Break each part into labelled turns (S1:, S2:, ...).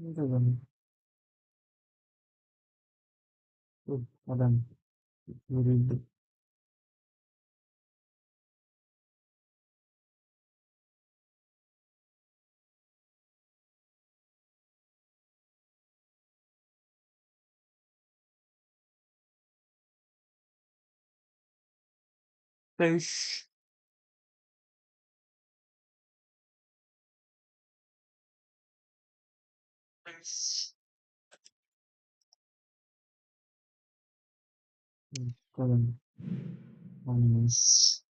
S1: Adam. Adam. Vurildi. Beş. Beş. Bakalım. Olmuş.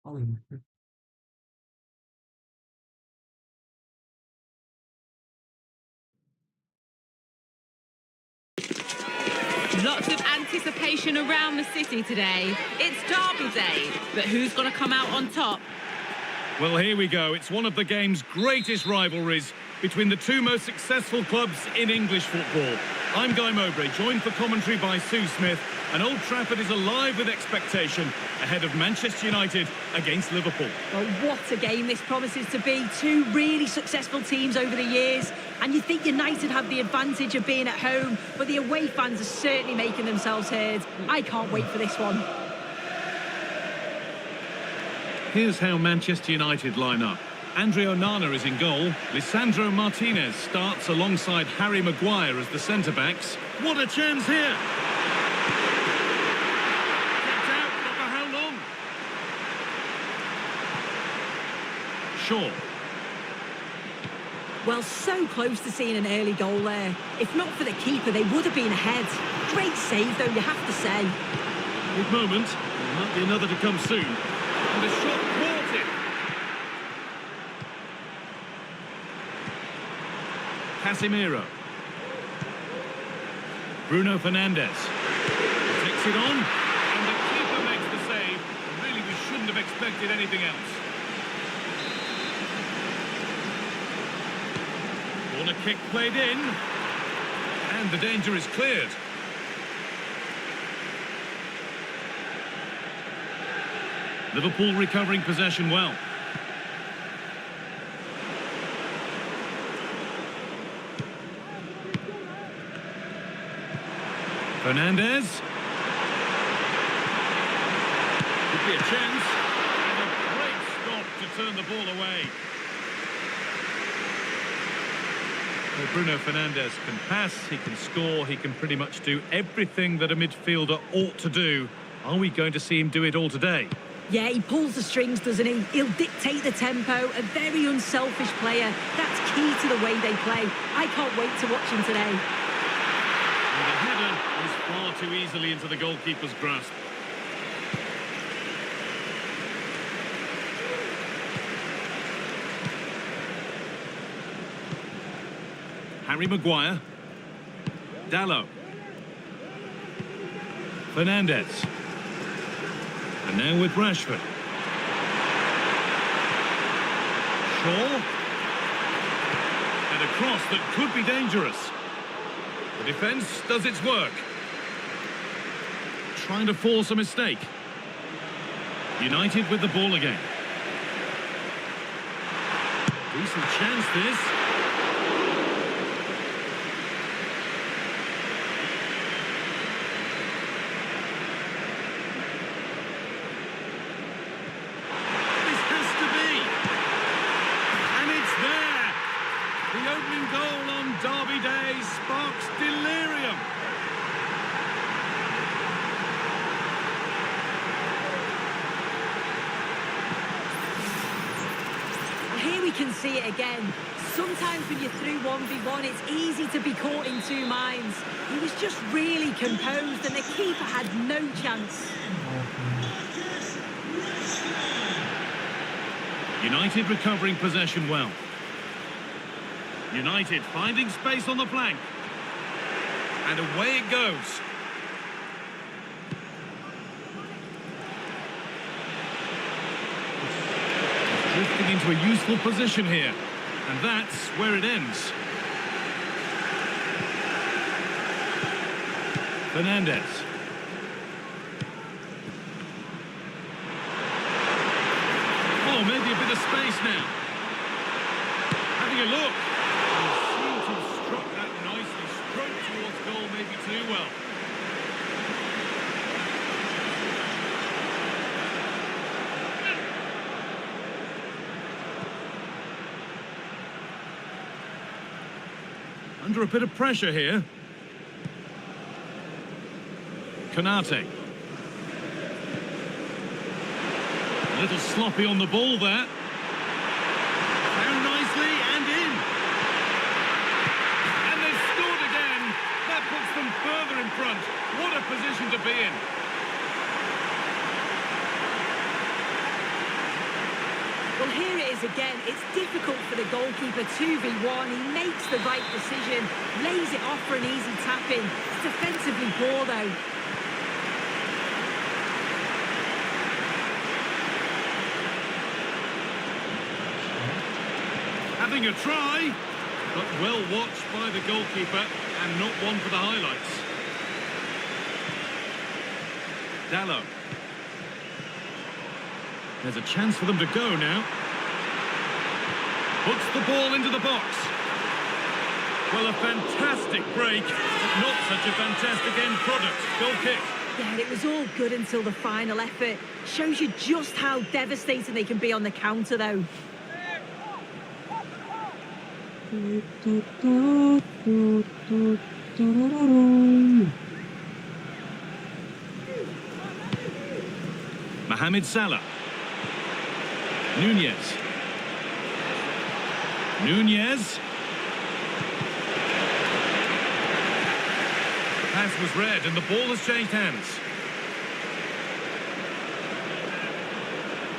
S1: Alayım.
S2: Lots of anticipation around the city today. It's Derby Day, but who's going to come out on top?
S3: Well, here we go. It's one of the game's greatest rivalries between the two most successful clubs in English football. I'm Guy Mowbray, joined for commentary by Sue Smith, and Old Trafford is alive with expectation ahead of Manchester United against Liverpool.
S4: Well, what a game this promises to be. Two really successful teams over the years, and you think United have the advantage of being at home, but the away fans are certainly making themselves heard. I can't wait for this one.
S3: Here's how Manchester United line up. Andre Onana is in goal. Lisandro Martinez starts alongside Harry Maguire as the centre-backs. What a chance here! Kept out, but for how long? Shaw.
S4: Well, so close to seeing an early goal there. If not for the keeper, they would have been ahead. Great save, though, you have to say.
S3: Good moment. There might be another to come soon. And the shot thwarted. Casemiro. Bruno Fernandes. Takes it on. And the keeper makes the save. Really, we shouldn't have expected anything else. Corner kick played in. And the danger is cleared. Liverpool recovering possession well. Fernandes. Could be a chance. And a great stop to turn the ball away. Well, Bruno Fernandes can pass, he can score, he can pretty much do everything that a midfielder ought to do. Are we going to see him do it all today?
S4: Yeah, he pulls the strings, doesn't he? He'll dictate the tempo, a very unselfish player. That's key to the way they play. I can't wait to watch him today.
S3: And the header is far too easily into the goalkeeper's grasp. Harry Maguire. Dalot. Fernandes. And now with Rashford. Shaw. And a cross that could be dangerous. The defence does its work. Trying to force a mistake. United with the ball again. Decent chance this. The opening goal on Derby Day sparks delirium.
S4: Here we can see it again. Sometimes when you're through 1v1, it's easy to be caught in two minds. He was just really composed and the keeper had no chance.
S3: United recovering possession well. United finding space on the flank. And away it goes. Drifting into a useful position here. And that's where it ends. Fernandez. Oh, maybe a bit of space now. Having a look. He seemed to have struck that nicely. Stroked towards goal, maybe too well. Under a bit of pressure here. Konate. A little sloppy on the ball there. Found nicely and in. And they've scored again. That puts them further in front. What a position to be in.
S4: Well, here it is again. It's difficult for the goalkeeper, 2v1. He makes the right decision, lays it off for an easy tap-in. It's defensively poor, though.
S3: Having a try, but well watched by the goalkeeper and not one for the highlights. Dalot. There's a chance for them to go now. Puts the ball into the box. Well, a fantastic break, but not such a fantastic end product. Goal kick.
S4: Yeah, it was all good until the final effort. Shows you just how devastating they can be on the counter, though.
S3: Mohamed Salah. Nunez. Nunez. The pass was read and the ball has changed hands.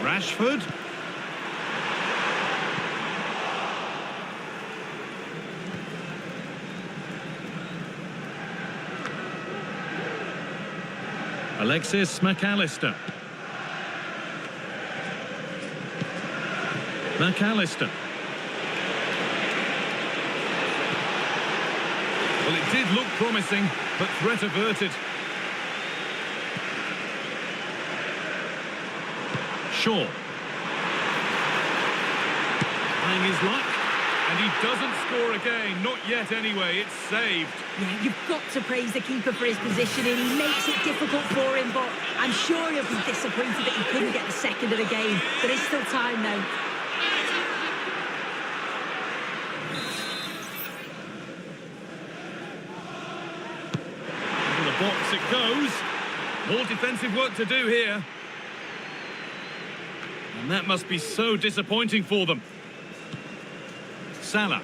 S3: Rashford. Alexis McAllister. McAllister. Well, it did look promising, but threat averted. Shaw. Trying his luck, and he doesn't score again. Not yet anyway, it's saved.
S4: Yeah, you've got to praise the keeper for his positioning. He makes it difficult for him, but I'm sure he'll be disappointed that he couldn't get the second of the game. There is still time now.
S3: Into the box it goes. More defensive work to do here. And that must be so disappointing for them. Salah.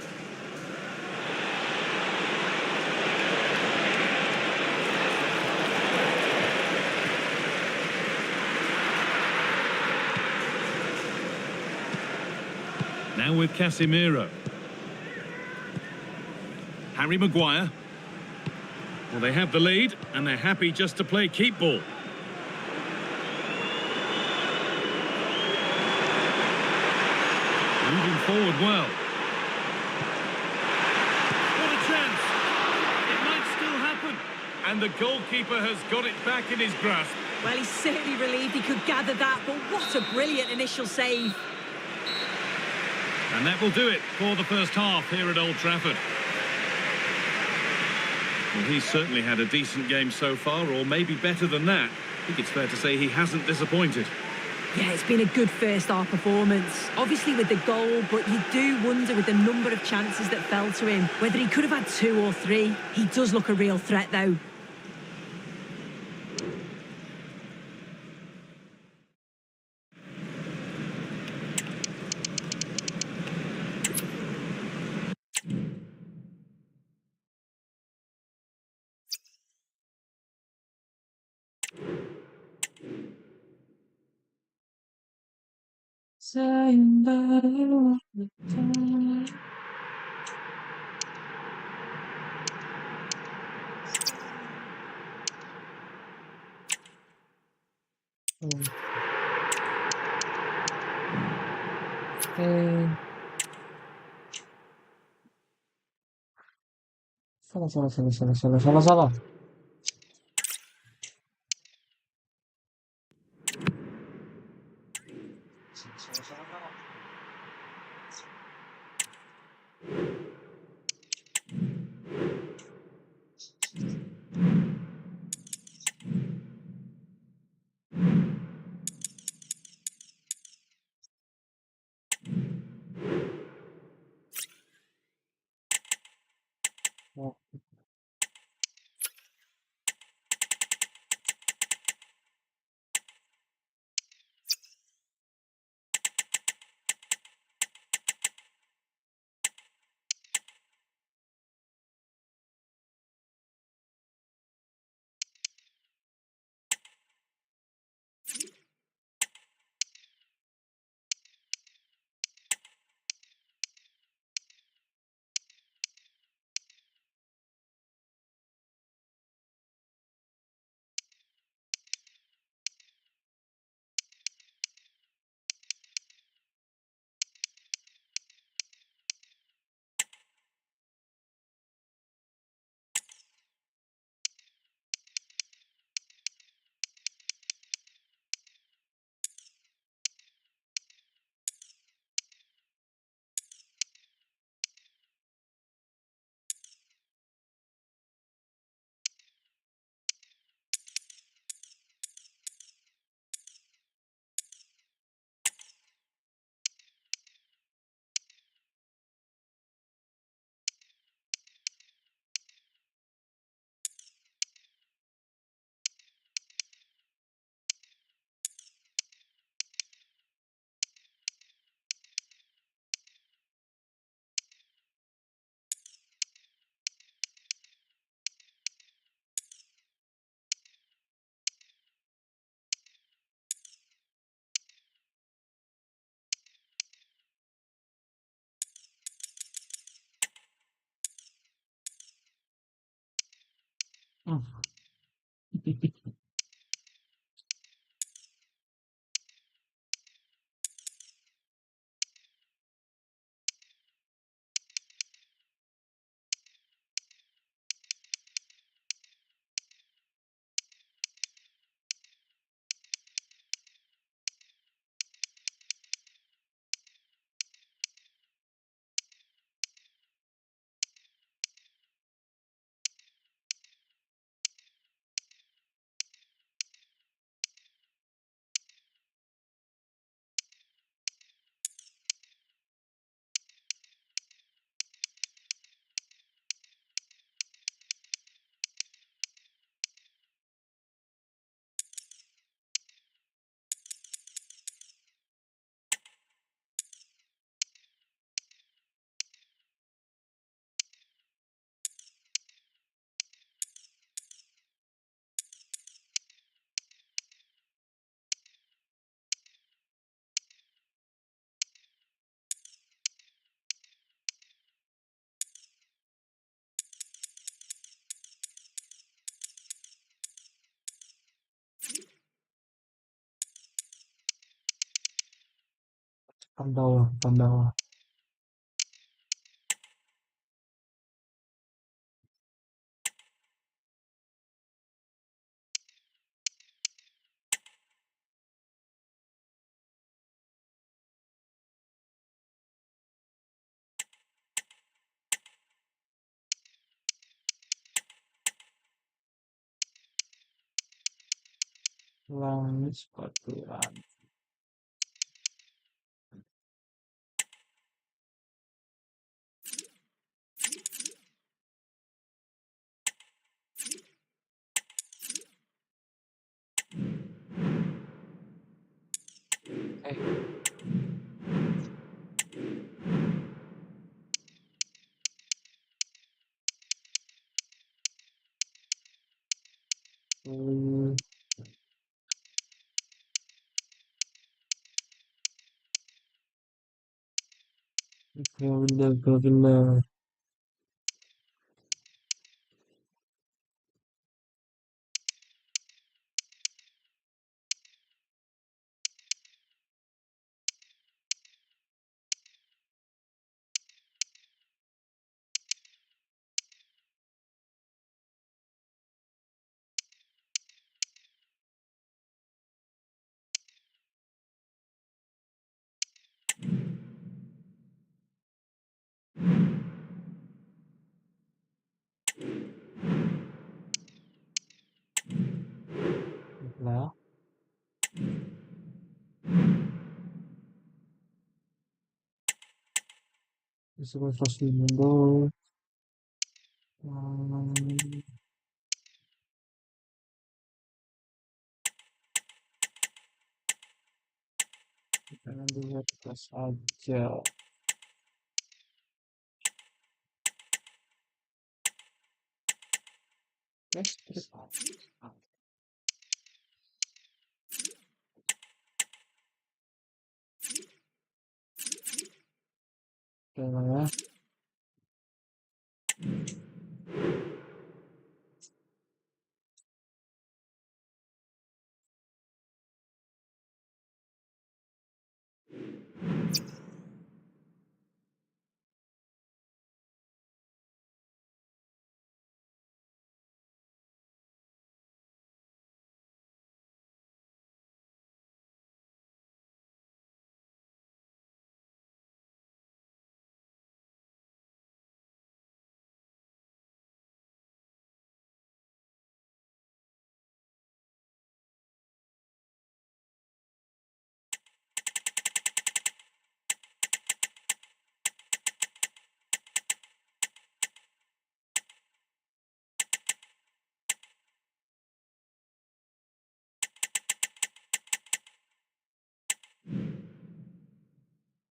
S3: Now with Casemiro. Harry Maguire. Well, they have the lead, and they're happy just to play keep ball. Moving forward well. What a chance! It might still happen. And the goalkeeper has got it back in his grasp.
S4: Well, he's certainly relieved he could gather that, but what a brilliant initial save.
S3: And that will do it for the first half here at Old Trafford. Well, he's certainly had a decent game so far, or maybe better than that. I think it's fair to say he hasn't disappointed.
S4: Yeah, it's been a good first half performance. Obviously with the goal, but you do wonder with the number of chances that fell to him, whether he could have had 2 or 3. He does look a real threat, though.
S1: Sayonara. Eh, salah, salah, salah, salah, salah, salah, salah. Salah, salah, salah, salah. Oh, mm. Pandawa, Pandawa. Langit sepatu rantai. Eh, hmm, benar, benar. Lah. Isso vai facilitando. Jangan dilihat atas aja. Next, ya.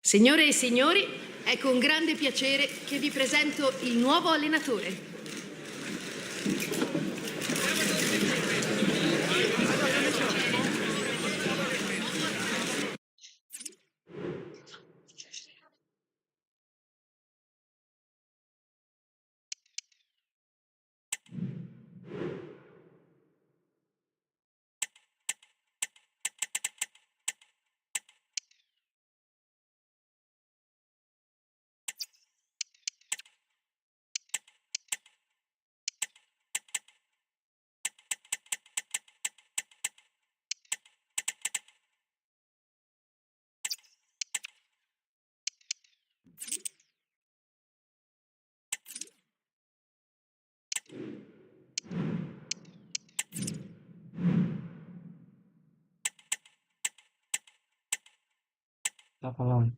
S5: Signore e signori, è con grande piacere che vi presento il nuovo allenatore.
S1: Apa lang.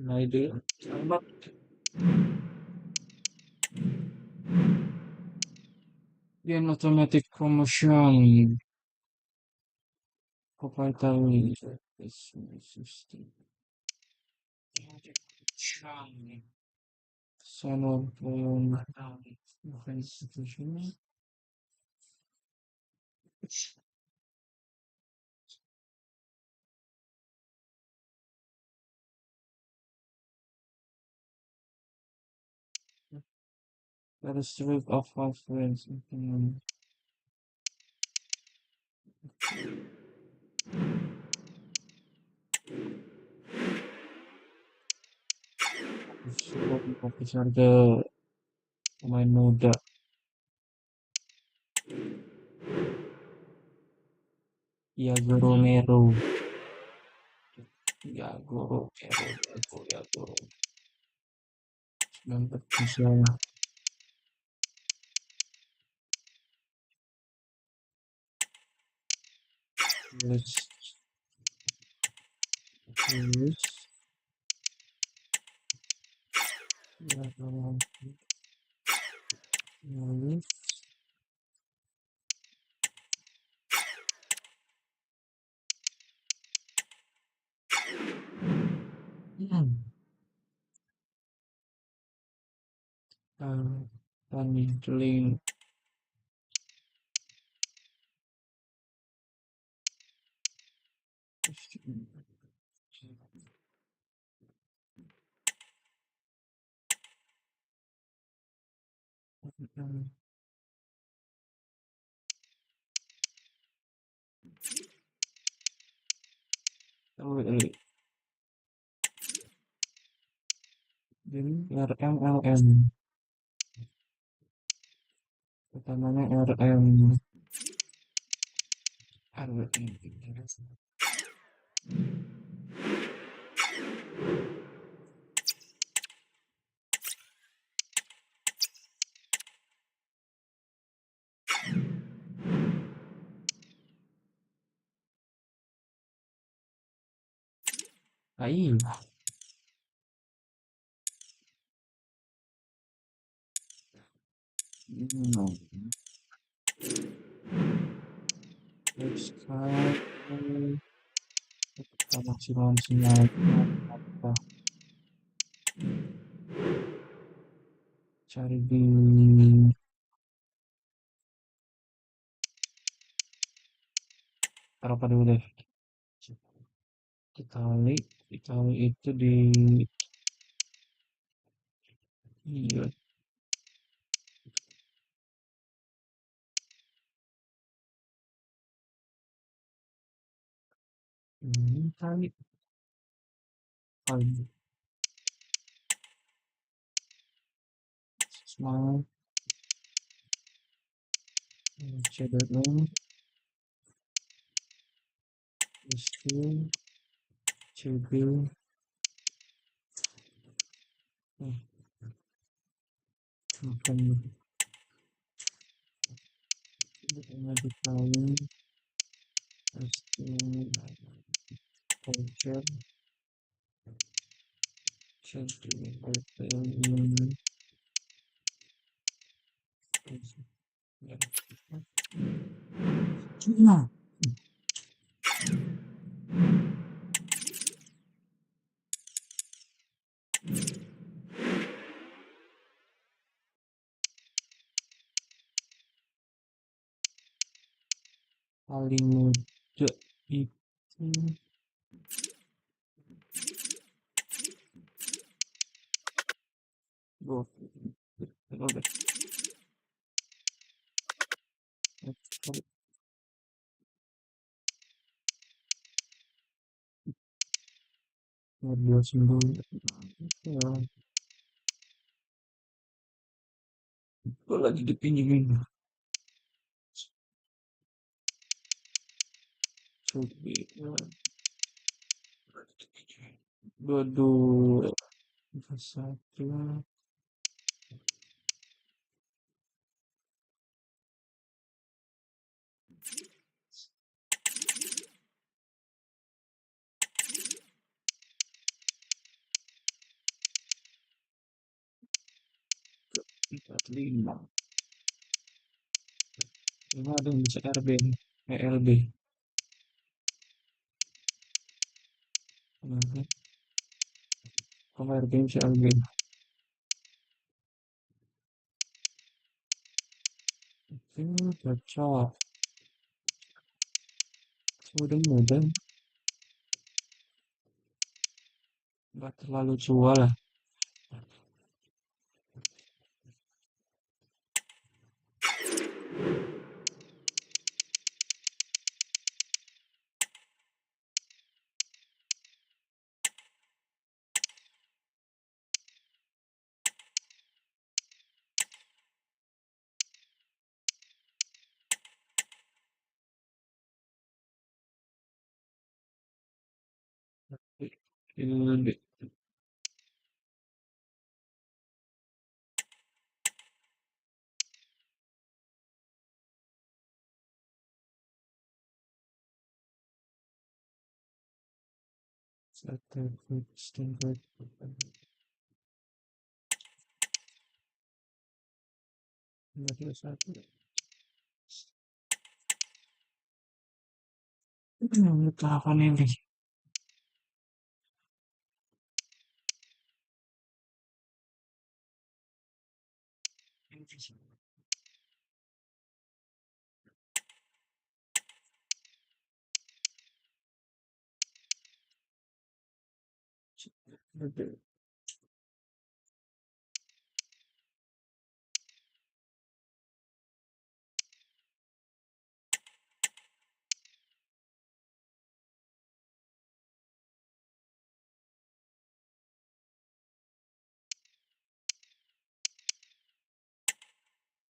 S1: Nah, itu sama Gain automatic promotion. Proprietary system. Sign up institution. That is the rate of five friends. Fokus harga pemain muda. Iago Romero. Iago Romero. 94 bisa. List. Tani Teling. Jadi RMLM. Pertamanya RM. Aí. Sekarang kita masih sinyal apa? Cari di apa dulu deh. Itali itu di iya. Itali paling semangat CDM skill CB makan di paling culture Nah, paling muda itu udah dua sembuh ya, gue lagi dipinjemin coba dua satu empat lima ada yang bisa RB ELB kalau RB bisa LB ini cocok mudah nggak terlalu tua lah. Ini Stanford satu kapan ini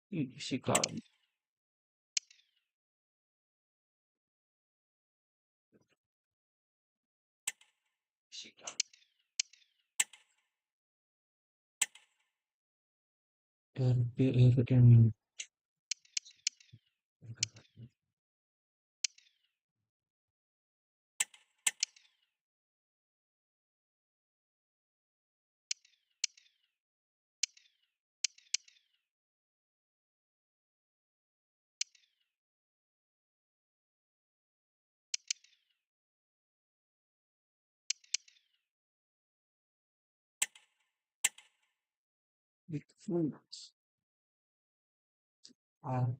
S1: 预习感，习感，LPFM Big Fruits啊，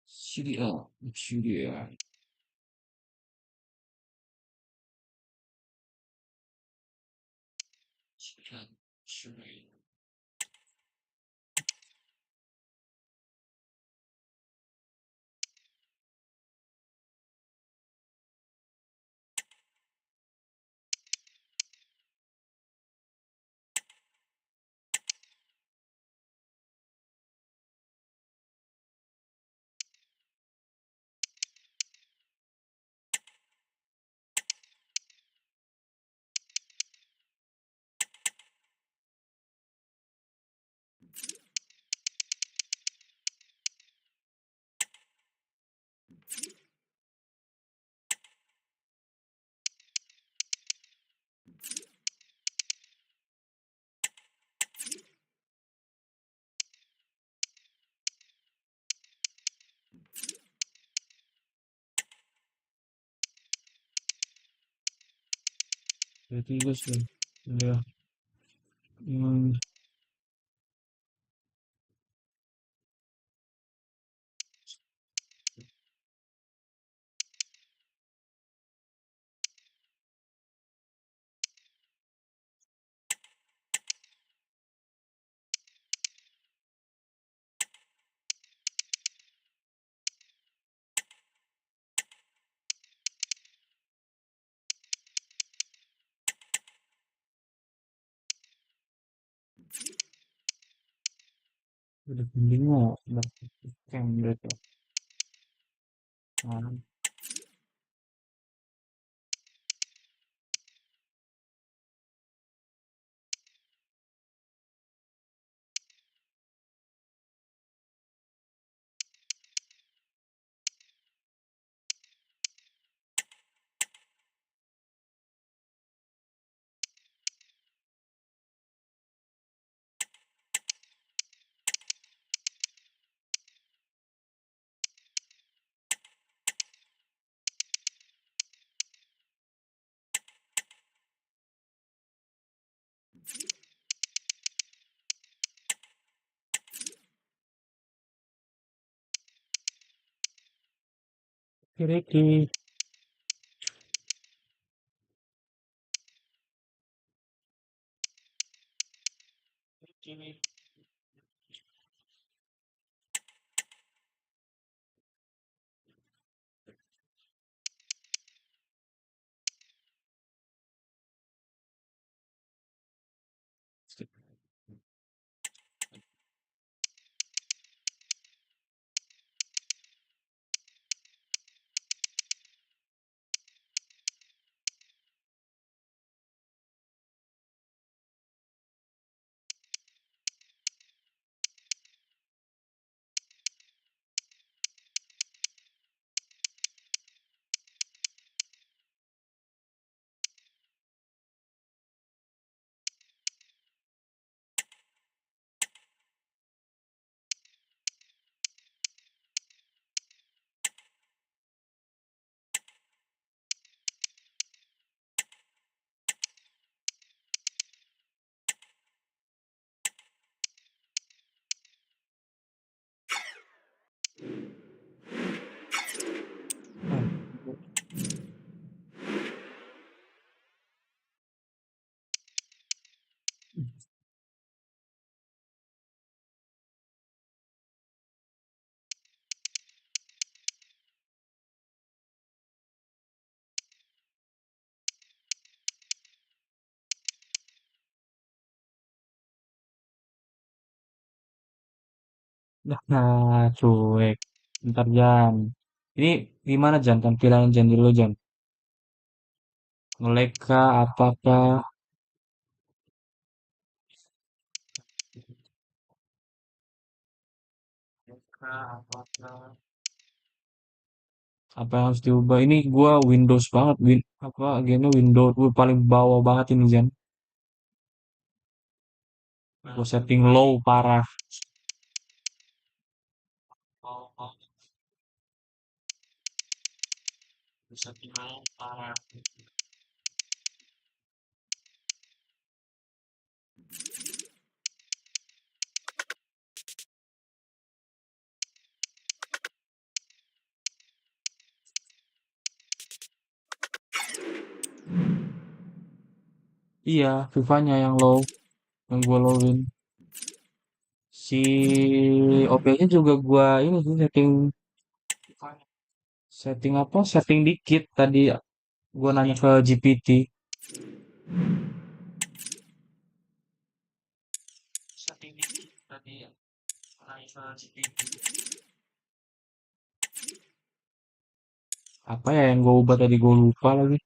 S1: 系列二系列啊，系列系列。这第一个是对啊，嗯，这个零哦，那干这个啊，Kiki， Nah, cuek. Ntar Jan. Ini gimana Jan? Tampilan Jan dulu Jan. Ngelek kah? Apakah? Apa yang harus diubah? Ini gua Windows banget. Apa gini Windows gue paling bawah banget ini Jan. Gue setting low parah. Gue setting low parah. Iya, FIFA-nya yang low, yang gua lowin. Si OP-nya juga gua ini sih setting setting apa? Setting dikit tadi gua nanya ke GPT. Setting dikit tadi nanya ke GPT. Apa ya yang gua ubah tadi gua lupa lagi.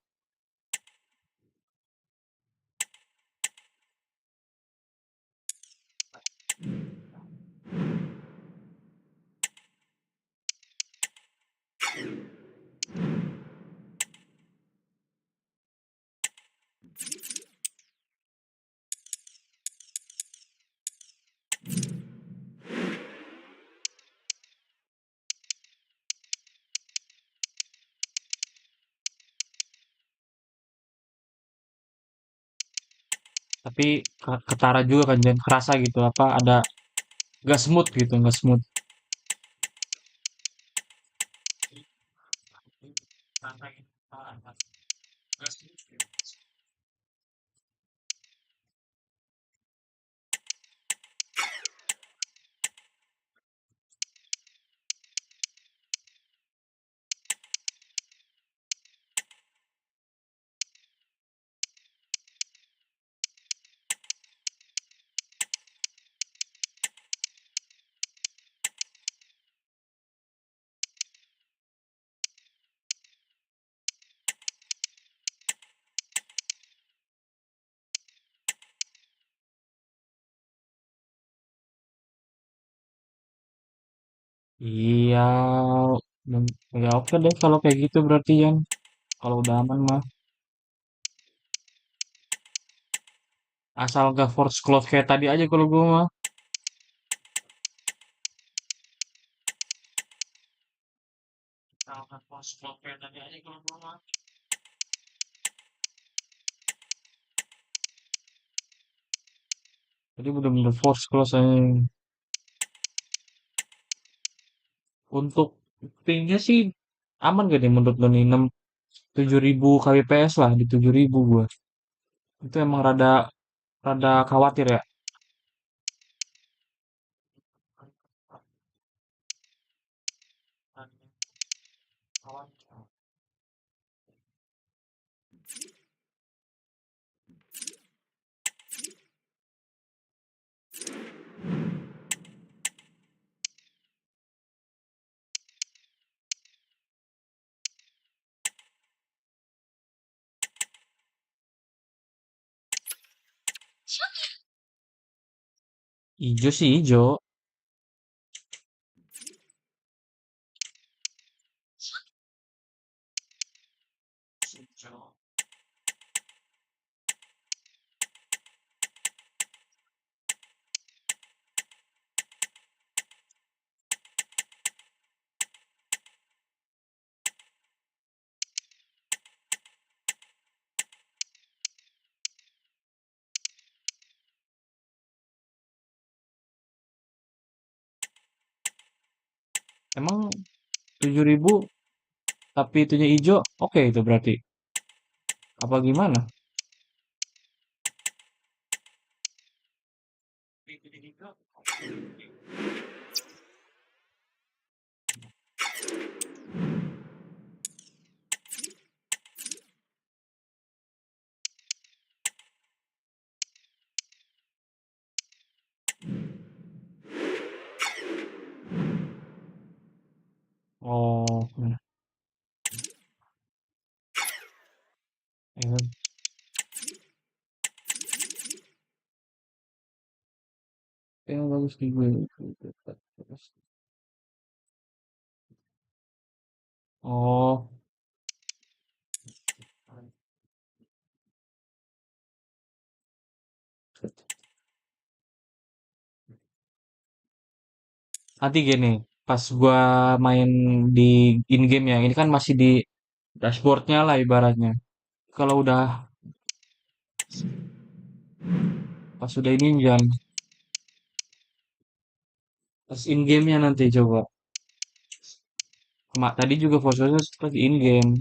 S1: Tapi ketara juga kan dan kerasa gitu apa ada gak smooth gitu, gak smooth. Iya, ya oke deh kalau kayak gitu berarti yang kalau udah aman mah. Asal gak force close kayak tadi aja kalau gua mah. Asal gak force close kayak tadi aja kalau gua mah. Jadi bener-bener force close aja. Untuk pingnya sih aman gak nih menurut lo nih 7.000 kbps lah di 7.000 gua. Itu emang rada rada khawatir ya. Ijo sih ijo. Emang 7.000 tapi itunya ijo, oke itu berarti. Apa gimana? Yang bagus di gue. Oh, nanti gini, pas gua main di in game ya, ini kan masih di dashboardnya lah ibaratnya. Kalau udah pas udah ini jangan pas in gamenya nanti coba. Tadi juga fotonya seperti in game.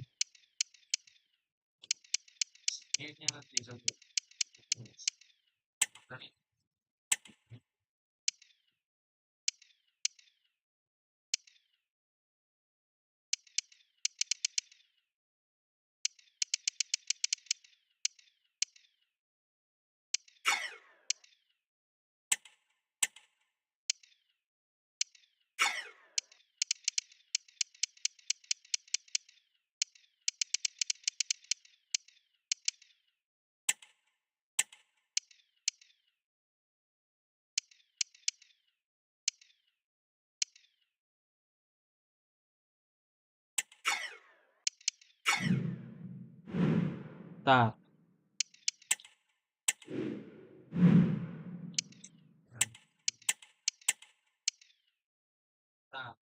S1: Tar, tar.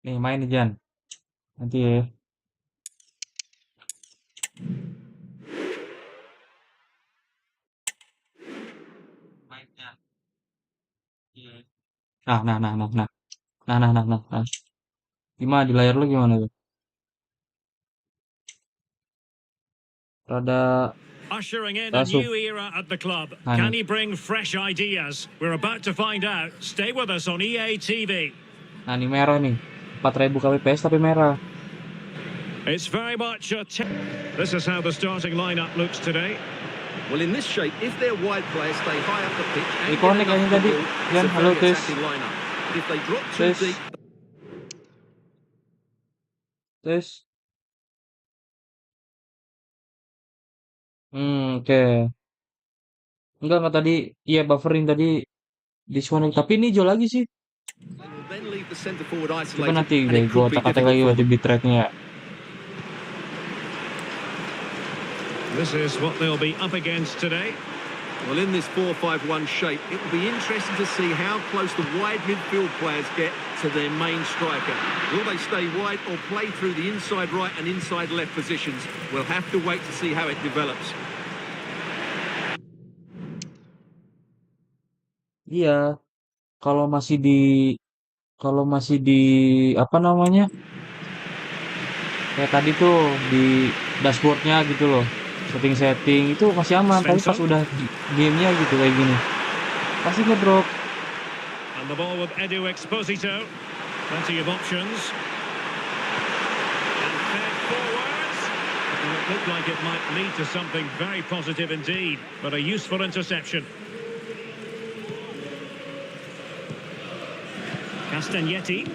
S1: Nih main nih Jan. Nanti ya. Mainnya. Iya. Nah. Gimana di layar lu gimana tuh? Rada
S3: Ushering in a
S1: asup.
S3: new era at the club.
S1: Nah
S3: Can
S1: nih.
S3: he bring fresh ideas? We're about to find out. Stay with us on EA TV.
S1: Nah ini merah nih. 4.000 kbps tapi merah.
S3: It's very much a... This is how the starting lineup looks today.
S6: Well, in this shape, if their wide players stay high up the pitch and get
S1: Ikonik
S6: enough
S1: kayaknya
S6: of the
S1: tadi.
S6: ball,
S1: Jan,
S6: it's a
S1: halo
S6: very
S1: tes.
S6: attacking lineup. But if they drop too
S1: Tes.
S6: deep,
S1: Tes. Oke. Enggak tadi. Iya buffering tadi disconnect. Tapi ini hijau lagi sih.
S6: they will then leave the centre forward
S1: Coba
S6: isolated,
S1: nanti
S6: and
S1: deh
S6: it
S1: gue
S6: could be
S1: otak-atik
S6: difficult
S1: lagi
S6: for
S1: buat
S6: them.
S1: bitrate-nya ya.
S3: This is what they'll be up against today.
S6: Well, in this 4-5-1 shape, it will be interesting to see how close the wide midfield players get to their main striker. Will they stay wide or play through the inside right and inside left positions? We'll have to wait to see how it develops.
S1: Iya. Kalau masih di apa namanya? Kayak tadi tuh di dashboardnya gitu loh. Setting-setting itu masih aman. Tapi pas
S3: Svensson.
S1: udah gamenya gitu kayak gini. Pasti ngedrop.
S3: And the ball with Edu Exposito. Plenty of options. And fed forwards. Well, it looked like it might lead to something very positive indeed, but a useful interception. Castagnetti.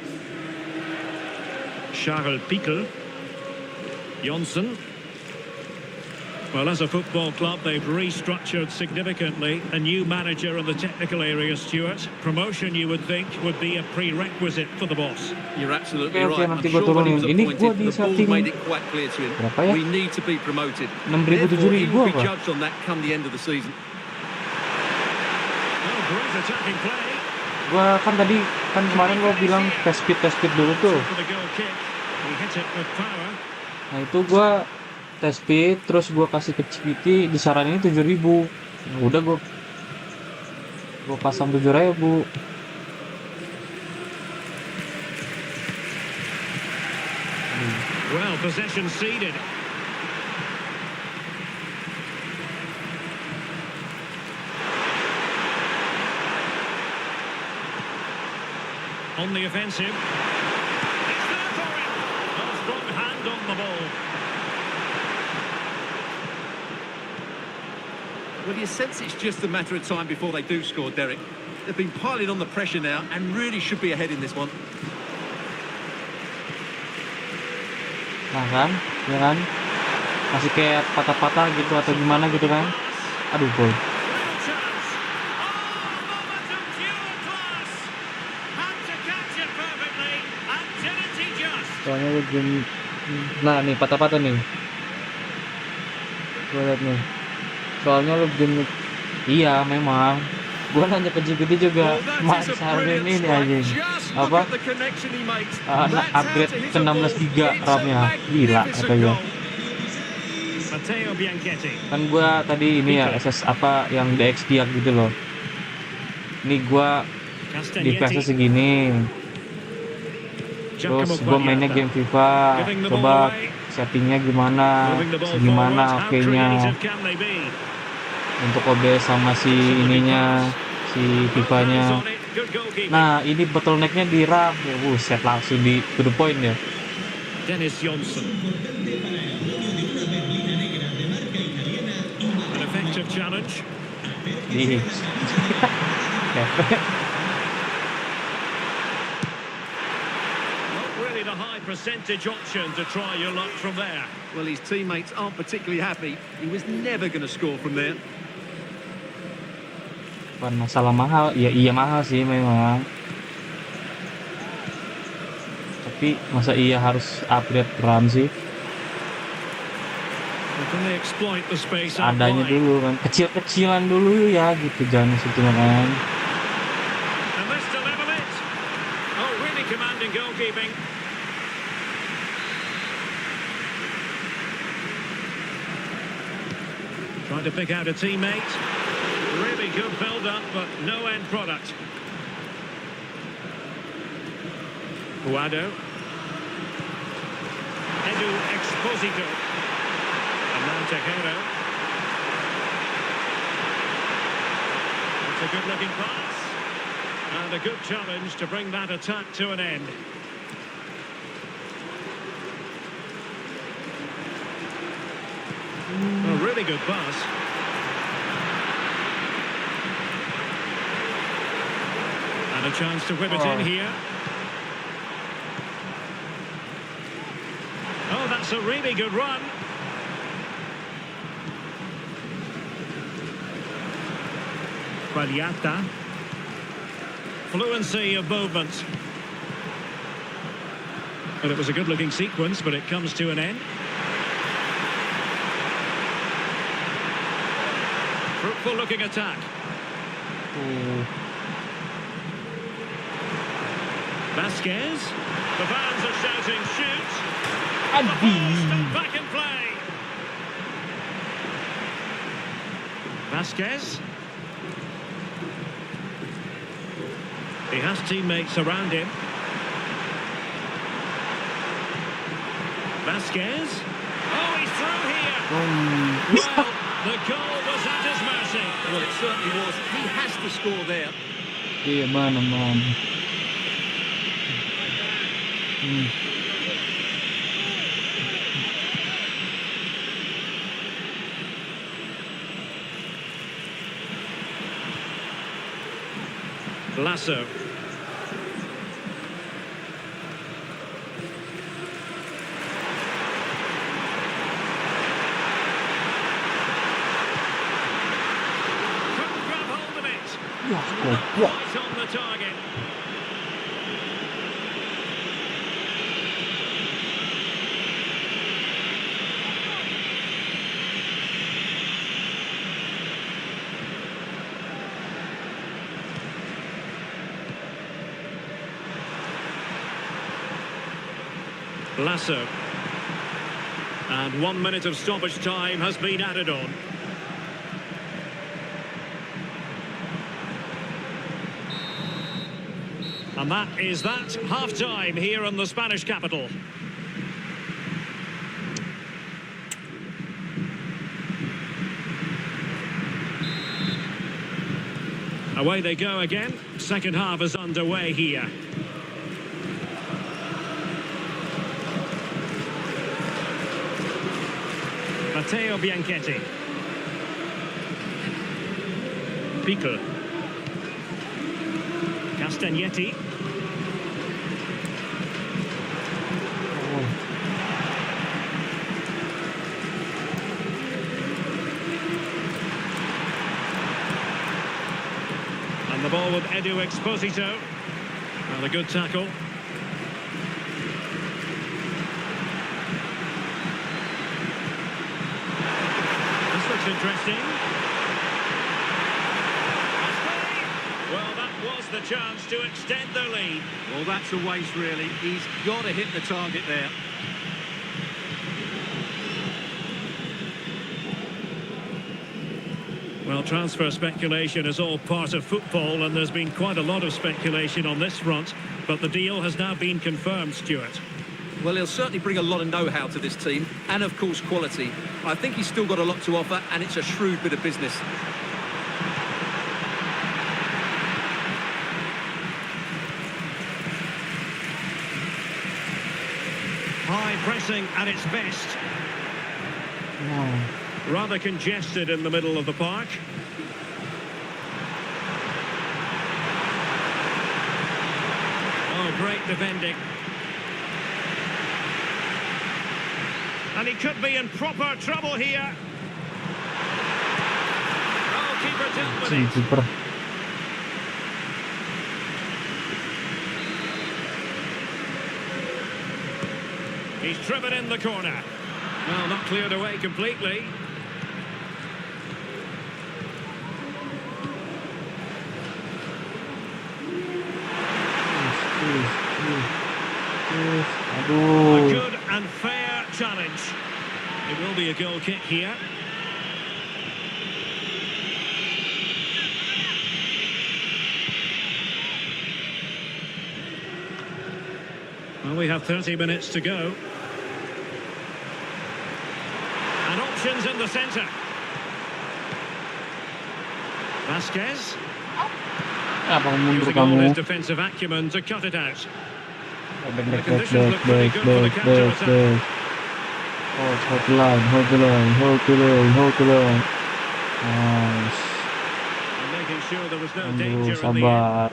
S3: Charles Pickel. Jonsson. Well, as a football club, they've restructured significantly. A new manager in the technical area, Stuart. Promotion, you would think, would be a prerequisite for the boss.
S6: You're absolutely
S1: Oke,
S6: right. I'm
S1: nanti gua
S6: sure when he was
S1: turunin. Ini gua
S6: appointed,
S1: di
S6: the board
S1: setting
S6: made it quite clear to him.
S1: berapa ya?
S6: We need to be promoted.
S1: 6.000,
S6: Therefore, he
S1: 7.000
S6: will be
S1: apa?
S6: judged on that come the end of the season.
S3: Oh, great attacking play.
S1: Gua kan tadi kemarin gua bilang test speed dulu tuh.
S3: For the goal kick. He hit it with power.
S1: Nah itu gua test speed terus gua kasih ke CPT disaranin 7.000. Nah, udah gua pasang 7.000.
S3: Well, possession ceded. On the offensive. It's there for him. hand on the ball.
S6: Well, you sense it's just a matter of time before they do score, Derek. They've been piling on the pressure now and really should be ahead in this one.
S1: Nah kan, ya kan? Masih kayak patah-patah gitu atau gimana gitu kan? Aduh, gol.
S3: Little chance. Oh, moment of pure class. Had to catch it perfectly. And didn't he just?
S1: Soalnya gue belum. Nah nih patah-patah nih. Gue liat nih. Soalnya lu belum. Iya memang. Gue nanya ke GPT juga.
S6: Well, that
S1: Mas
S6: is a
S1: Harden
S6: brilliant
S1: ini
S6: strike.
S1: aja.
S6: Just look
S1: Apa?
S6: at the connection he makes. That's how
S1: Upgrade
S6: to hit
S1: ke
S6: a ball.
S1: 16 giga
S6: It's a
S1: RAM-nya. Gila
S6: magnificent
S1: katanya.
S6: goal.
S3: Matteo Bianchetti.
S1: Kan gue tadi ini ya SS apa yang DXD gitu loh. Ini gue di PS segini. Terus gue mainnya game FIFA. Coba settingnya gimana, segimana oke-nya. Untuk OBS sama si ininya, si FIFA-nya. Nah, ini bottleneck-nya di RAM. Ya, buset langsung di to the point ya.
S3: Dennis Johnson. An effective challenge.
S1: Di
S3: Not really the high percentage option to try your luck from there.
S6: Well, his teammates aren't particularly happy. He was never going to score from there.
S1: Bukan masalah mahal, ya iya mahal sih memang. Tapi masa iya harus upgrade RAM sih?
S3: Can they exploit the space out
S1: Adanya
S3: wide?
S1: dulu kan, kecil-kecilan dulu ya gitu, jangan situ kan.
S3: And this to level it. Oh, really commanding goalkeeping. Trying to pick out a teammate. Really good build-up, but no end product. Guado. Edu Exposito. And now Tejero. It's a good-looking pass. And a good challenge to bring that attack to an end. A really good pass. And a chance to whip it in here. Oh, that's a really good run. Quagliata. Fluency of movement. Well, it was a good-looking sequence, but it comes to an end. Fruitful-looking attack. Vasquez. The fans are shouting, shoot. The ball stepped back in play. Vasquez. He has teammates around him. Vasquez. Oh, he's through here. Well, the goal was at his mercy.
S6: Well, it certainly was. He has to score there.
S1: Iya mana man.
S3: Lasso. Couldn't grab hold of it. Right on the target. Lasso. And 1 minute of stoppage time has been added on. And that is that, half-time here in the Spanish capital. Away they go again. Second half is underway here.
S7: Matteo Bianchetti. Pico. Castagnetti. And the ball with Edu Exposito. And a good tackle. This looks interesting. Well, that was the chance to extend their lead.
S6: Well, that's a waste, really. He's got to hit the target there.
S7: Well, transfer speculation is all part of football, and there's been quite a lot of speculation on this front, but the deal has now been confirmed, Stuart.
S6: Well, he'll certainly bring a lot of know-how to this team, and of course quality. I think he's still got a lot to offer, and it's a shrewd bit of business.
S7: High pressing at its best.
S1: Wow.
S7: Rather congested in the middle of the park. Oh, great defending. And he could be in proper trouble here. Oh, keeper dealt with it.
S1: Keeper.
S7: He's driven in the corner. Well, not cleared away completely. A
S1: Aduh.
S7: good and fair challenge. It will be a goal kick here. Well, we have 30 minutes to go. And options in the centre. Vasquez.
S1: Apa mundur
S7: Using all his
S1: kamu?
S7: defensive acumen to cut it out.
S1: Back. Oh, hold the line. Nice.
S7: And making sure there was no
S1: Aduh,
S7: danger in the end.
S1: sabar.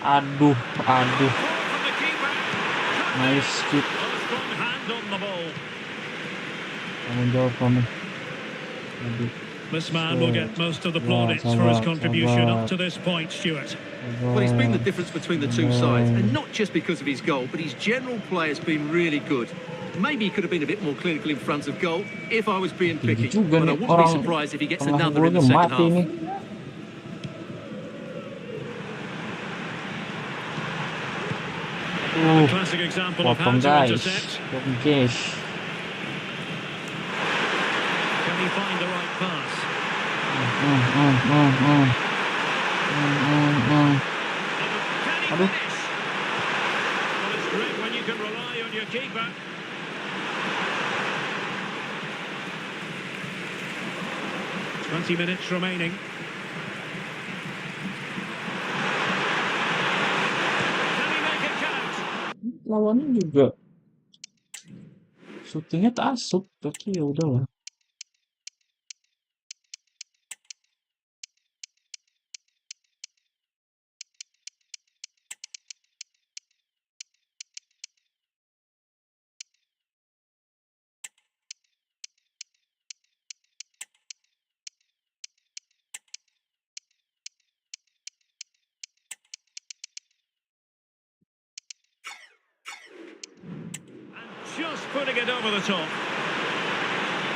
S1: Aduh.
S7: From the keeper.
S1: Nice skip.
S7: Strong hand on the ball.
S1: Tanggung jawab kamu. Aduh.
S7: This man will get most of the plaudits for his contribution up to this point, Stuart.
S6: Well, he's been the difference between the two sides, and not just because of his goal, but his general play has been really good. Maybe he could have been a bit more clinical in front of goal, if I was being picky,
S1: Juga
S6: but I
S1: nih
S6: wouldn't be
S1: orang
S6: surprised if he gets
S1: tengah
S6: another in the
S1: golnya
S6: second
S1: mati nih.
S6: half.
S7: A classic example of how
S1: Potong
S7: to
S1: guys.
S7: intercept.
S1: Potong guys.
S7: Can he find the right pass?
S1: Mm.
S7: Can he
S1: Aduh.
S7: finish? Well, it's great when you can rely on your keeper. Twenty minutes remaining. Can he make it count?
S1: Lawannya juga syutingnya tak asup, tapi ya udahlah.
S7: Just putting it over the top.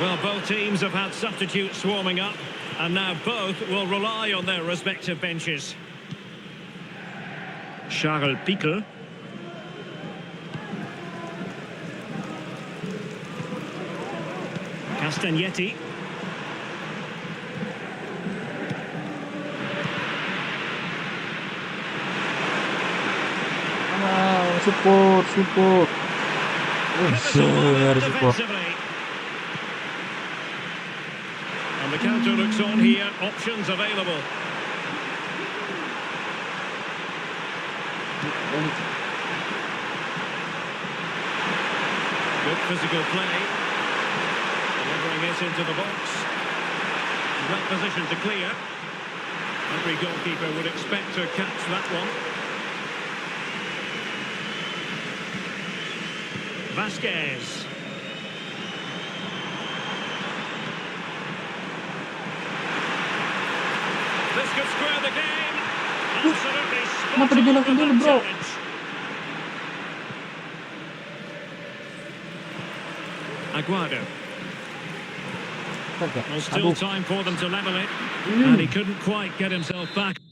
S7: Well, both teams have had substitutes warming up, and now both will rely on their respective benches. Charles Pico. Castagnetti.
S1: Support. Harus support.
S7: Defensively. And the counter looks on here. Options available. Good physical play. Delivering it into the box. Well positioned to clear. Every goalkeeper would expect to catch that one. Vasquez. This could square the game. Absolutely
S1: Kenapa dibelokin dulu, bro?
S7: challenge. Aguado. Well, still
S1: Aduh.
S7: time for them to level it. And he couldn't quite get himself back.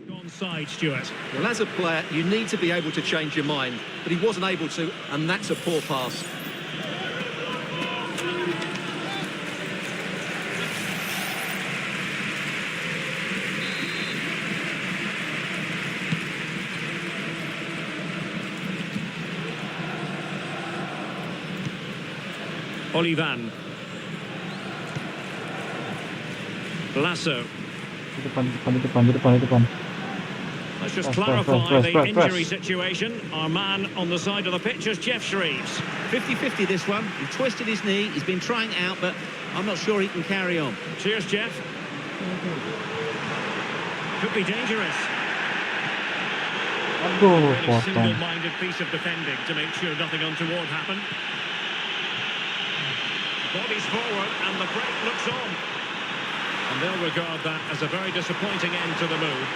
S7: Onside, Stuart.
S6: Well, as a player, you need to be able to change your mind, but he wasn't able to, and that's a poor pass.
S7: Olivan. Lasso.
S1: Di depan.
S7: Let's just
S1: Press,
S7: clarify the
S1: press.
S7: injury situation. Our man on the side of the pitch is Jeff Shreves.
S8: 50-50 this one. He twisted his knee. He's been trying it out, but I'm not sure he can carry on.
S7: Cheers, Jeff. Could be dangerous.
S1: Aduh,
S7: Really
S1: potong.
S7: single-minded piece of defending to make sure nothing untoward happened. Bodies forward and the break looks on. And they'll regard that as a very disappointing end to the move.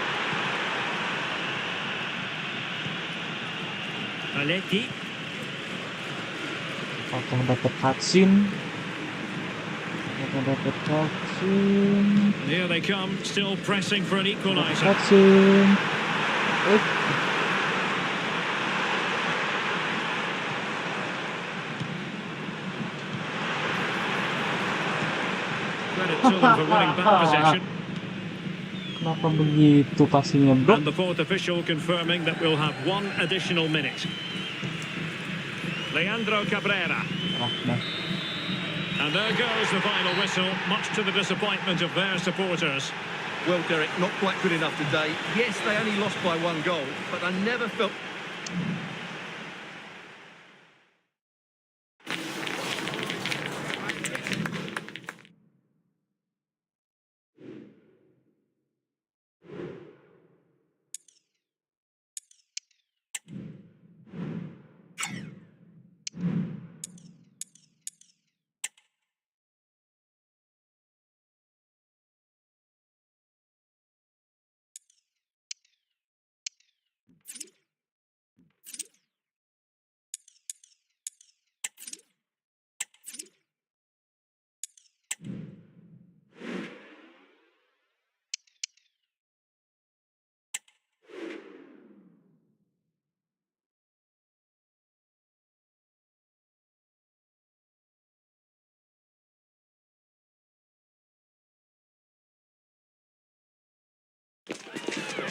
S7: Aleki.
S1: Potong dapat cutscene.
S7: Here they come, still pressing for an equaliser.
S1: Cutscene.
S7: Credit to them for winning back possession.
S1: Kenapa begitu passingnya, bro?
S7: And the fourth official confirming that we'll have one additional minute. Leandro Cabrera. And there goes the final whistle, much to the disappointment of their supporters.
S6: Well, Derek, not quite good enough today. Yes, they only lost by 1 goal, but I never felt...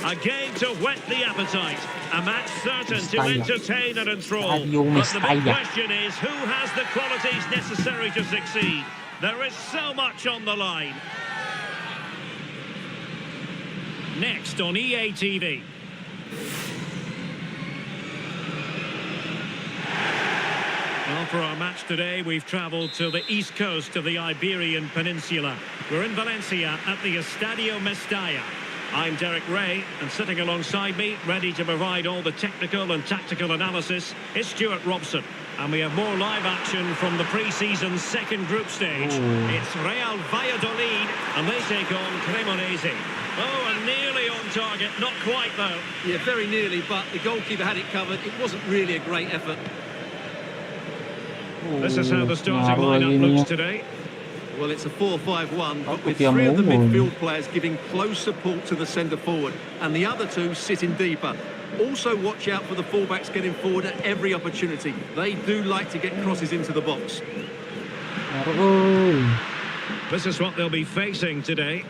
S7: A game to whet the appetite. A match certain to
S1: Mestalla.
S7: entertain and enthrall.
S1: Stadio
S7: But the big
S1: Mestalla.
S7: question is, who has the qualities necessary to succeed? There is so much on the line. Next on EA TV. Well, for our match today, we've travelled to the east coast of the Iberian Peninsula. We're in Valencia at the Estadio Mestalla. I'm Derek Ray, and sitting alongside me, ready to provide all the technical and tactical analysis, is Stuart Robson. And we have more live action from the pre-season second group stage. It's Real Valladolid, and they take on Cremonese. Oh, and nearly on target, not quite though.
S6: Yeah, very nearly, but the goalkeeper had it covered. It wasn't really a great effort.
S7: This is how the starting
S1: Ngaruh lagi
S7: lineup
S1: ininya.
S7: looks today.
S6: Well, it's a 4-5-1, but with
S1: Kopi yang
S6: 3 of the
S1: unggul.
S6: midfield players giving close support to the centre forward, and the other 2 sitting deeper. Also watch out for the fullbacks getting forward at every opportunity. They do like to get crosses into the box.
S7: This is what they'll be facing today.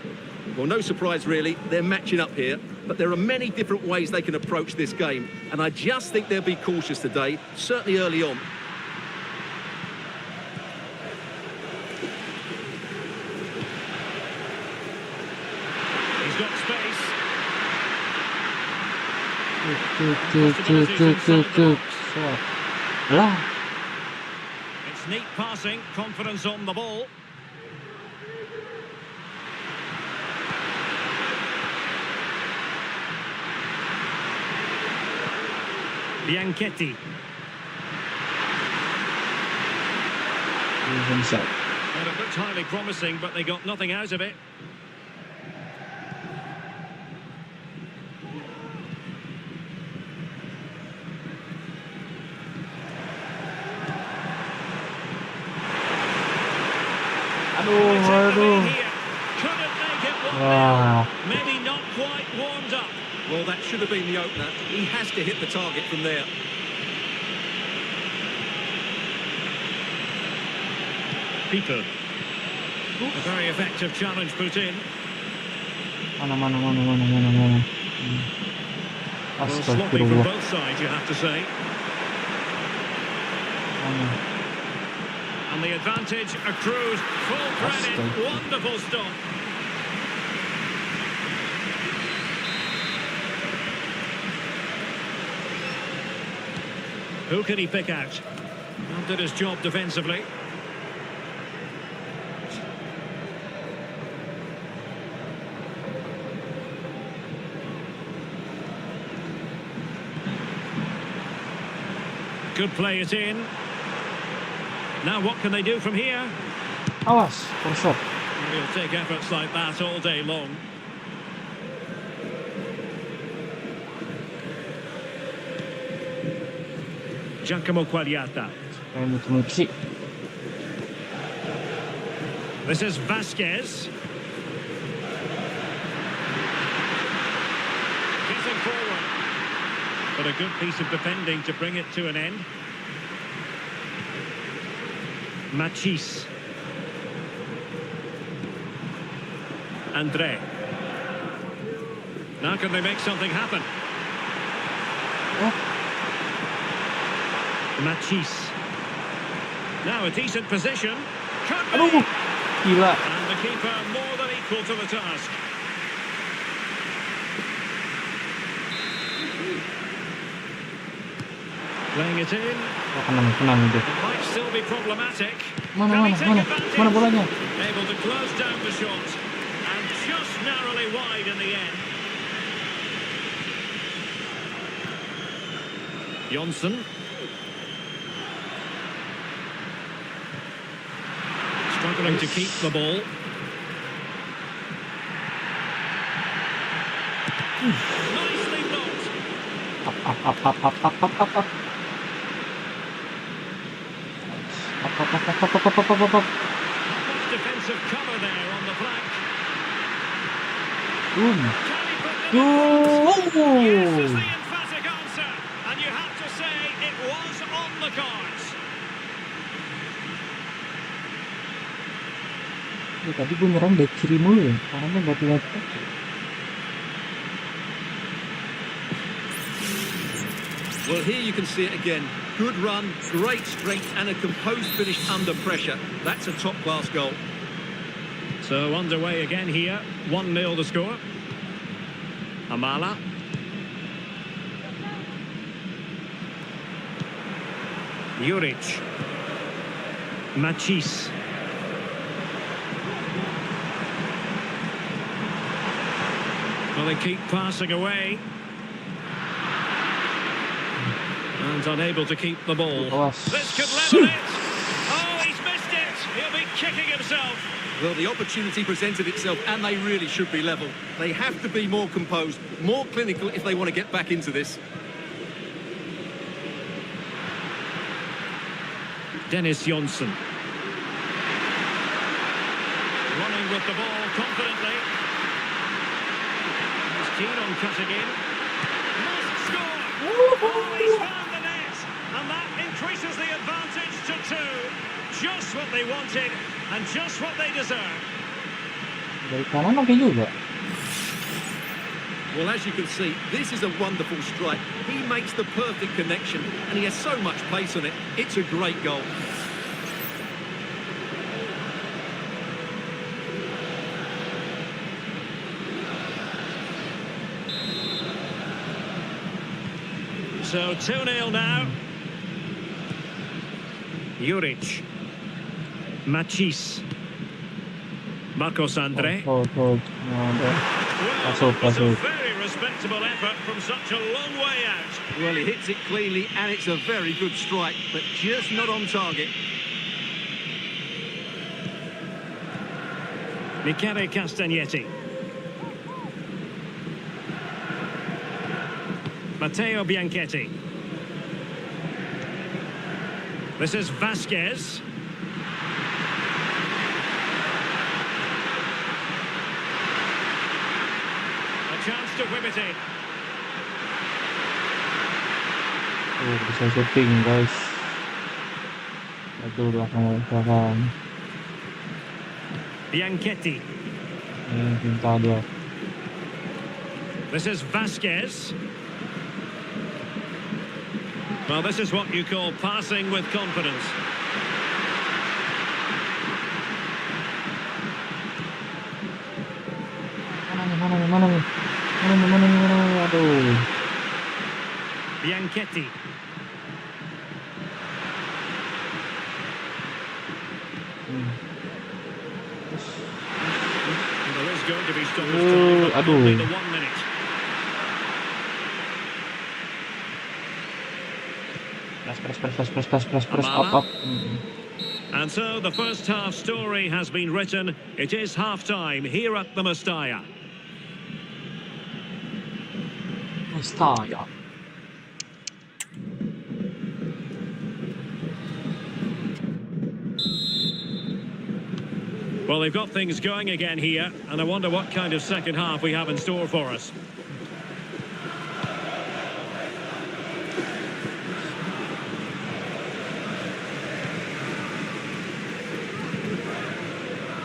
S6: Well, no surprise really, they're matching up here, but there are many different ways they can approach this game, and I just think they'll be cautious today, certainly early on.
S7: He's got space.
S1: Lah.
S7: It's neat passing, confidence on the ball. Bianchetti.
S1: Himself.
S7: And it looked highly promising, but they got nothing out of it.
S1: Aduh.
S7: Couldn't make it one
S1: Wah.
S7: Maybe not quite warmed up.
S6: Well, that should have been the opener. He has to hit the target from there.
S7: Peter. A very effective challenge put in.
S1: Mana.
S7: Well, sloppy from
S1: Astagfirullah.
S7: both sides, you have to say. And the advantage accrued. Full credit.
S1: Astagfirullah.
S7: Wonderful stop. Who can he pick out? Well, did his job defensively. Could play it in. Now what can they do from here?
S1: Awas, kosong.
S7: He'll take efforts like that all day long. Giacomo Quagliata.
S1: Kayak mutu-mutu sih.
S7: This is Vasquez. Getting forward. But a good piece of defending to bring it to an end. Machis. Andre. Now can they make something happen?
S1: Oh,
S7: Machis. Now a decent position. Could be.
S1: aduh, gila.
S7: And the keeper more than equal to the task. Playing it in.
S1: Oh, kena nih dia.
S7: It might still be problematic.
S1: Mana,
S7: Can he take
S1: mana,
S7: advantage?
S1: mana bolanya?
S7: Able to close down the shot. And just narrowly wide in the end. Jonsson. Struggling to keep the ball. Nicely blocked.
S1: Up.
S7: Defensive cover there on the flank.
S1: Boom.
S7: Can he put them in front? Yes is
S1: Tuh.
S7: the emphatic answer. And you have to say it was on the cards.
S1: Ya, tadi gue nyerang back kiri mulu ya. Karena nggak tinggal.
S6: Well, here you can see it again. Good run, great strength, and a composed finish under pressure. That's a top-class goal.
S7: So underway again here. 1-0 the score. Amala. Juric. Machis. Well, they keep passing away. And unable to keep the ball.
S1: Awas.
S7: This could level it. Oh, he's missed it. He'll be kicking himself.
S6: Well, the opportunity presented itself, and they really should be level. They have to be more composed, more clinical if they want to get back into this.
S7: Dennis Jonsson. Running with the ball confidently. He's keen on cutting in. Must score Oh, he's found the net, and that increases the advantage to 2. Just what they wanted, and just what they deserve.
S1: Dari kanan oke juga.
S6: Well, as you can see, this is a wonderful strike. He makes the perfect connection, and he has so much pace on it. It's a great goal.
S7: So 2-0 now. Juric. Machis. Marcos Andre.
S1: Oh,
S7: Well,
S1: Masuk,
S7: it was a
S1: masuk.
S7: very respectable effort from such a long way out.
S6: Well, he hits it cleanly, and it's a very good strike, but just not on target.
S7: Michele Castagnetti. Matteo Bianchetti. This is Vasquez. A chance to whip it in.
S1: Bisa syuting guys. Aduh, belakang.
S7: Bianchetti.
S1: Pintar dia.
S7: This is Vasquez. Well, this is what you call passing with confidence.
S1: Mana nih? Aduh.
S7: Bianchetti. There is going to be stoppage time, but
S1: aduh.
S7: only the 1 minute.
S1: Press, up.
S7: And so the first half story has been written. It is half-time here at the Mestalla.
S1: Mestalla.
S7: Well, they've got things going again here, and I wonder what kind of second half we have in store for us.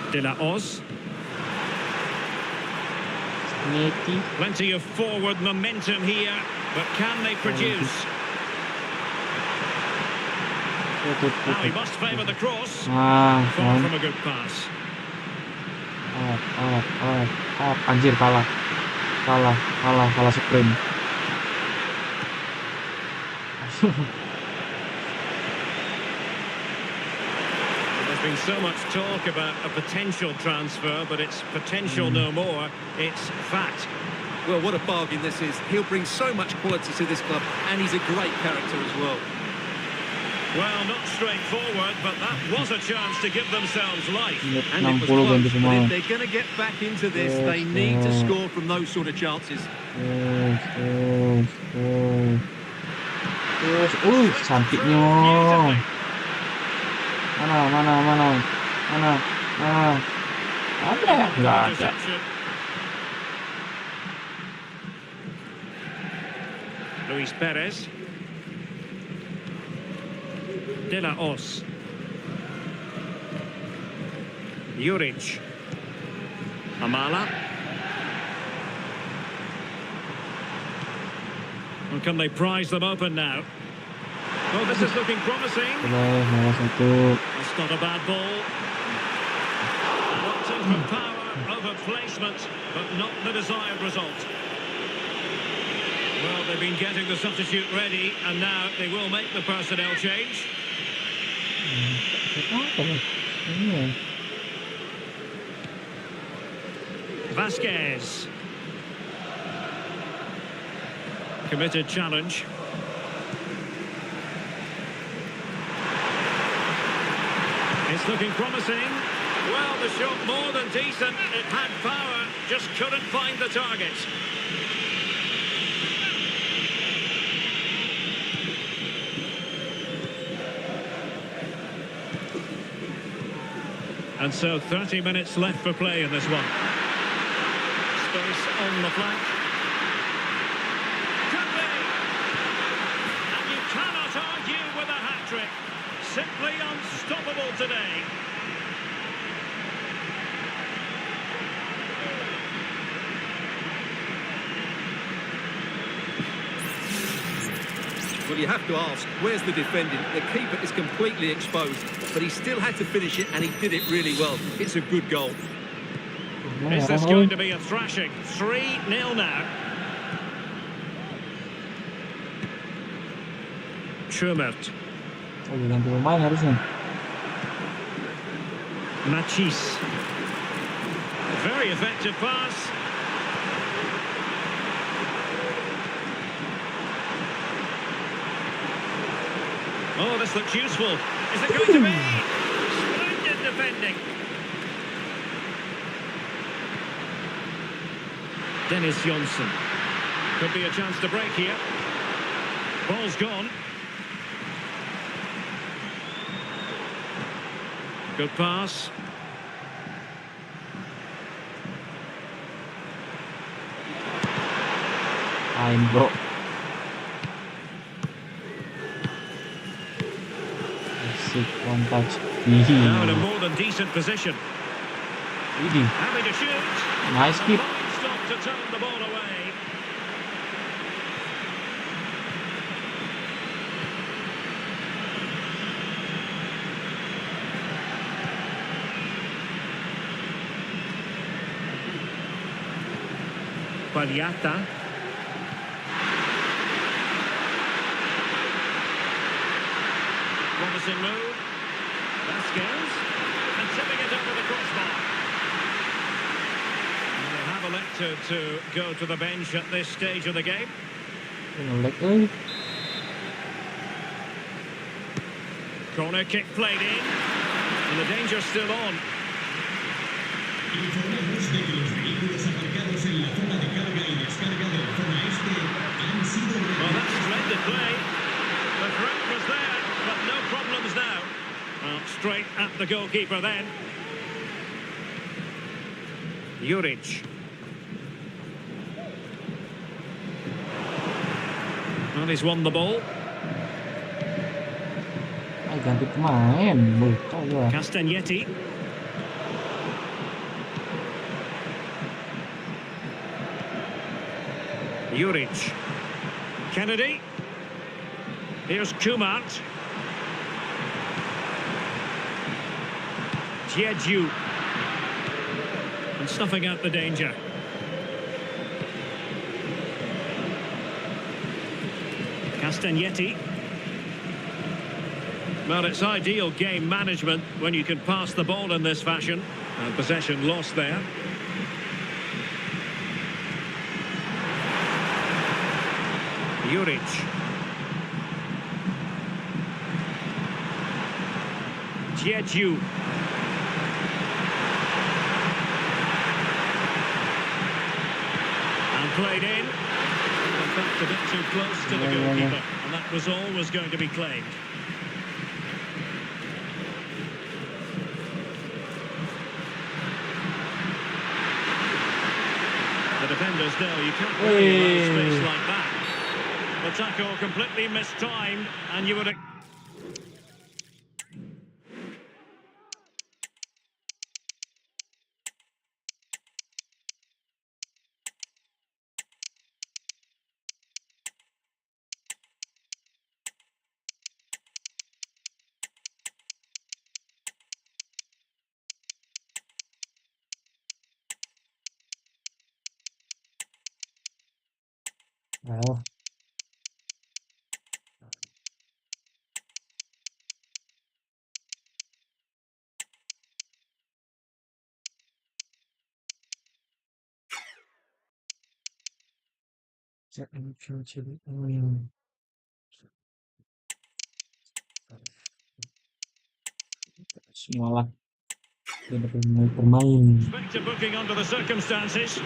S7: De La Hoz.
S1: Neti.
S7: Plenty of forward momentum here, but can they produce? Now he must favour the cross. Far from a good pass.
S1: Anjir, kalah sprint.
S7: There's been so much talk about a potential transfer, but it's potential no more. It's fact.
S6: Well, what a bargain this is. He'll bring so much quality to this club, and he's a great character as well.
S7: Well, not straightforward, but that was a chance to give themselves life.
S6: And it was close, but if they're going to get back into this, they need to score from those sort of chances.
S1: Cantiknya. Mana. Ada ya? Nggak ada.
S7: Luis Perez. De La Hoz. Juric. Amala. And can they prize them open now? Oh, this is looking promising. It's not a bad ball. Opting for power over placement, but not the desired result. Well, they've been getting the substitute ready, and now they will make the personnel change. Vasquez. Committed challenge. It's looking promising. Well, the shot more than decent. It had power, just couldn't find the target. And so 30 minutes left for play in this one. Space on the flank. Could be. simply unstoppable today.
S6: Well, you have to ask, where's the defending? The keeper is completely exposed, but he still had to finish it, and he did it really well. It's a good goal.
S7: Is this going to be a thrashing? 3-0 now. Schubert.
S1: Oh, ganti pemain harusnya.
S7: Machis. Very effective pass. Oh, this looks useful. Is it going to be? Splendid defending. Dennis Johnson. Could be a chance to break here. Ball's gone. Good pass.
S1: Main bro. Asik, one touch.
S7: Now in a more than decent position.
S1: Ini,
S7: Having to shoot.
S1: nice keep.
S7: Fine stop to turn the ball away. Pagliata. Promising move. Vasquez. And tipping it over the crossbar. And they have elected to go to the bench at this stage of the game.
S1: Ngelek euy.
S7: Corner kick played in. And the danger's still on. Well, that's splendid play. The threat was there, but no problems now. Well, straight at the goalkeeper then. Juric. Well, he's won the ball.
S1: Ay, ganti pemain. Buka gua.
S7: Castagnetti. Juric. Kennedy. Here's Kumart. Jeju. And snuffing out the danger. Castagnetti. Well, it's ideal game management when you can pass the ball in this fashion. And possession lost there. Juric. Jeju. And played in. In fact, a bit too close to the goalkeeper. And that was always going to be claimed. The defenders know you can't play in space like that. The tackle completely mistimed, and you would...
S1: Oh. Semualah. Dia bermain.
S7: Expect a booking under the circumstances.